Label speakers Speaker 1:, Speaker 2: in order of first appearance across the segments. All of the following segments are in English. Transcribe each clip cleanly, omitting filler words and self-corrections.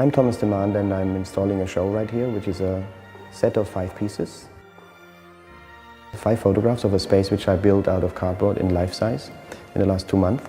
Speaker 1: I'm Thomas Demand and I'm installing a show right here, which is a set of 5 pieces. 5 photographs of a space which I built out of cardboard in life size in the last 2 months.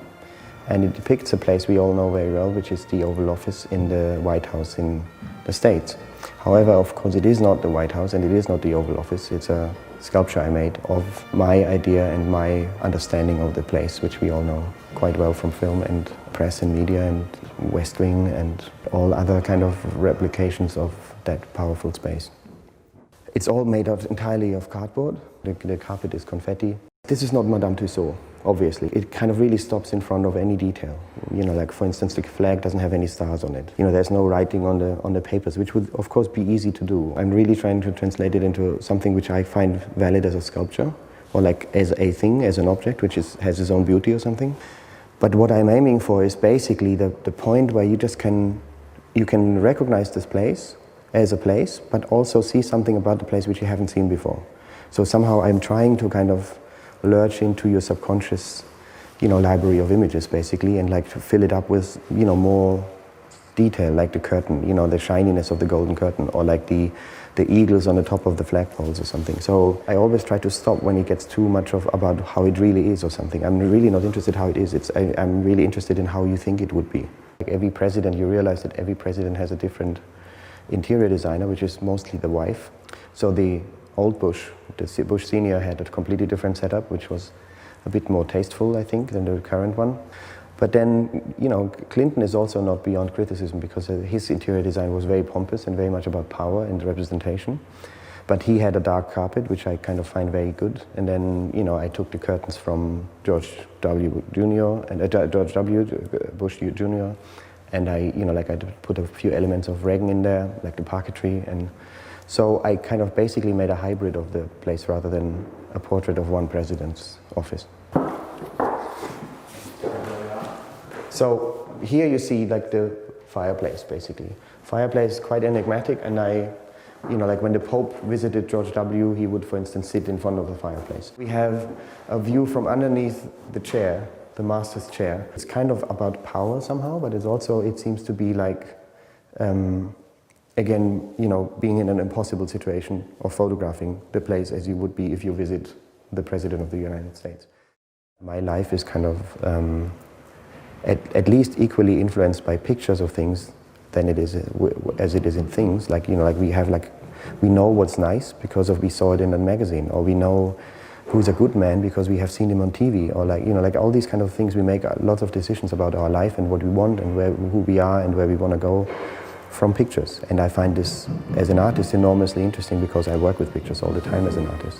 Speaker 1: And it depicts a place we all know very well, which is the Oval Office in the White House in the States. However, of course, it is not the White House and it is not the Oval Office. It's a sculpture I made of my idea and my understanding of the place, which we all know quite well from film and press and media and West Wing and all other kind of replications of that powerful space. It's all made out entirely of cardboard. The carpet is confetti. This is not Madame Tussauds, obviously. It kind of really stops in front of any detail. You know, like for instance, the flag doesn't have any stars on it. You know, there's no writing on the papers, which would of course be easy to do. I'm really trying to translate it into something which I find valid as a sculpture, or like as a thing, as an object, which has its own beauty or something. But what I'm aiming for is basically the point where you can recognize this place as a place, but also see something about the place which you haven't seen before. So somehow I'm trying to kind of lurch into your subconscious, library of images basically, and like to fill it up with, more detail, like the curtain, the shininess of the golden curtain, or like the eagles on the top of the flagpoles or something. So I always try to stop when it gets too much about how it really is or something. I'm really not interested how it is. I'm really interested in how you think it would be. Like every president, you realize that every president has a different interior designer, which is mostly the wife. So the old Bush, the Bush Senior, had a completely different setup, which was a bit more tasteful, I think, than the current one. But then, Clinton is also not beyond criticism because his interior design was very pompous and very much about power and representation. But he had a dark carpet, which I kind of find very good. And then, I took the curtains from George W. Jr. and George W. Bush Jr. And I put a few elements of Reagan in there, like the parquetry. And so I kind of basically made a hybrid of the place rather than a portrait of one president's office. So here you see like the fireplace, basically. Fireplace is quite enigmatic, and like when the Pope visited George W., he would, for instance, sit in front of the fireplace. We have a view from underneath the chair, the master's chair. It's kind of about power somehow, but it seems to be like, again, being in an impossible situation of photographing the place as you would be if you visit the President of the United States. My life is kind of at least equally influenced by pictures of things than it is as it is in things. Like we know what's nice because we saw it in a magazine, or we know who's a good man because we have seen him on TV, or like all these kind of things. We make lots of decisions about our life and what we want and who we are and where we want to go from pictures. And I find this as an artist enormously interesting because I work with pictures all the time as an artist.